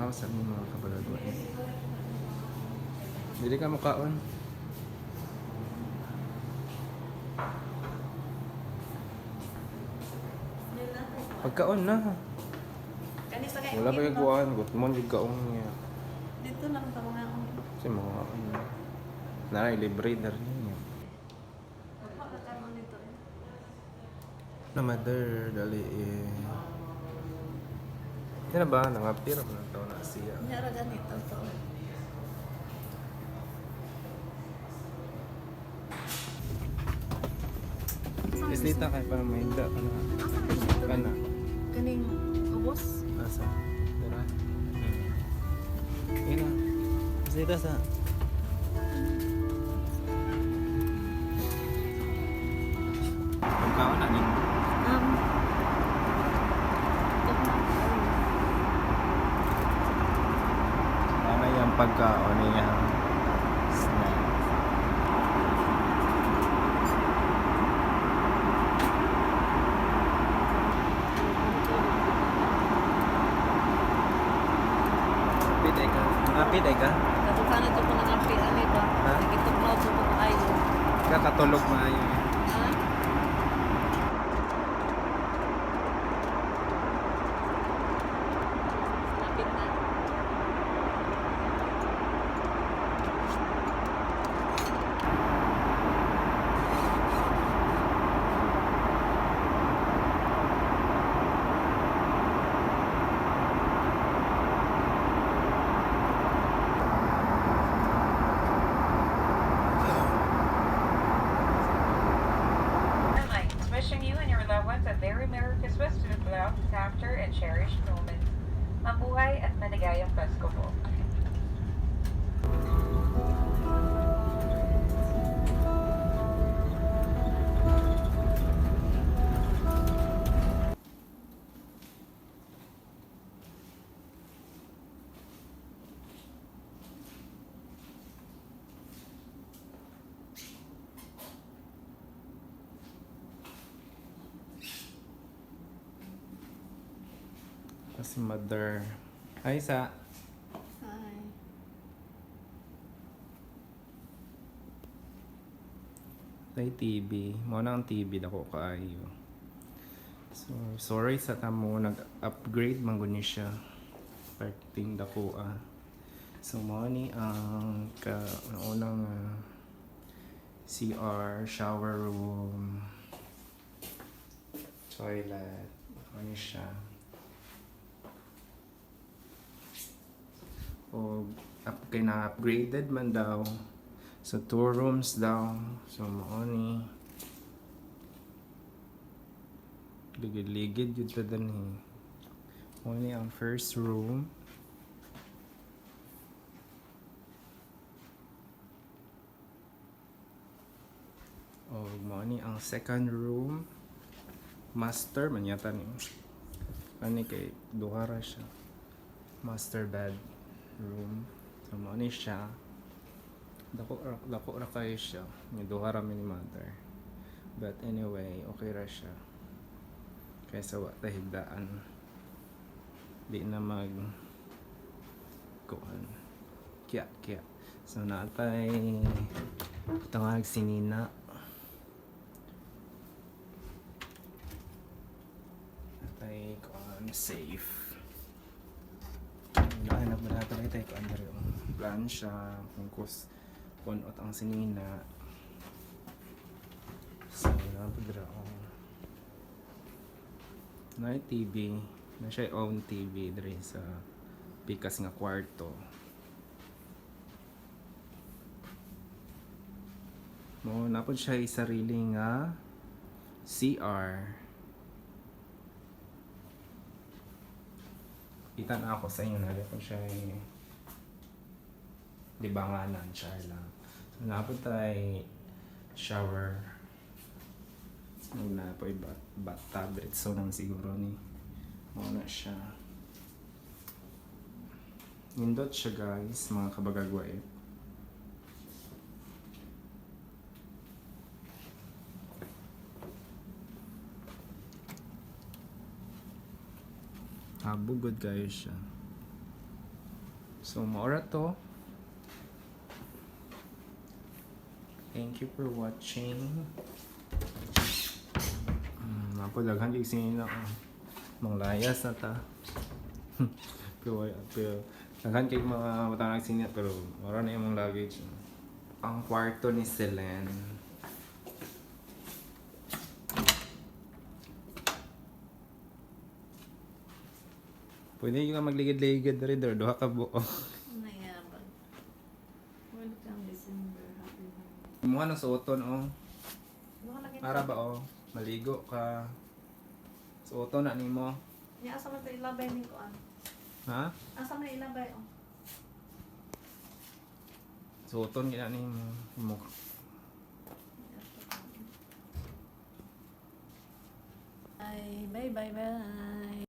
house sa mga kabagagwa. Dili ka mukaon. Pagkaon na. Wala pa yung kuhaan. Gutmon yung kaong niya. Dito lang ito mga Kasi mga ano. Naray, libre na rin niya. Na mother, dali eh. Yan na ba? Nangapira mo ng taon na siya. Nyara ganito to. Islita kay para mahinda ka na. Ka na. Kaning ubos. Asa? Tara. Ina. Islita sa. Pagkaon na ni. Ano yung pagkaon niya? Snack. Napit ay ka? Katukan ito po ng ampian ito. Ha? Nagituklaw po po kayo. Kakatulog maayo. Ha? Lapit na. Airlines wishing you and your loved ones a very Merry Christmas to the loved, laughter, and cherished moments. Mabuhay at maligayang Pasko po. Kasi mother. Hi sa. Hi. Tay TV. Mo na ang TV dako kaayo. So, sorry sa tamo nag-upgrade man gud ni siya. Parting dako So, mo ni ang unang CR, shower room, toilet. Ano siya? O kay na-upgraded man daw. So, 2 rooms daw. So, mo ni ligid-ligid yun ta danhi. Mo ni ang first room. O mo ni ang second room. Master man yata ni. Ani kay duhara siya. Master bed room. So mo ni siya. Dako ra kayo siya. Ni duhara mi ni mother. But anyway, okay ra siya. Kaysa wa ta higdaan. Di na mag kuan. Kya. So natay tawag si Nina. Natay kuan safe. Nahanap na natin ito kung ano yung plansya, kung kunot ang sinina. So, napadra ako. Na TV, na siya own TV dre sa pikas nga kwarto. Mo napod siya sarili nga CR. Itan ako sa inyo na kung siya ay libanganan siya lang. So, napod tayo shower. Na po bathtub. So nang siguro ni muna siya. Nindot siya guys, mga kabagagwae. Bugod kayo siya. So, maura to. Thank you for watching. Ako daghan kay sinina manglayas na ta. pero daghan kay mga matang sinina pero wala na yung luggage. Ang kwarto ni Selen. Pwede yung magligid-ligid rin there, duha ka buo. Nayabag. Welcome December. Happy birthday. Kumuha ng suoton oh. Ano ka Para ba oh, maligo ka. Suoton na nimo. Niya asa man ito ilabay ni ko ah. Ha? Asa man ilabay oh. Suoton gina nimo. Bye bye bye bye.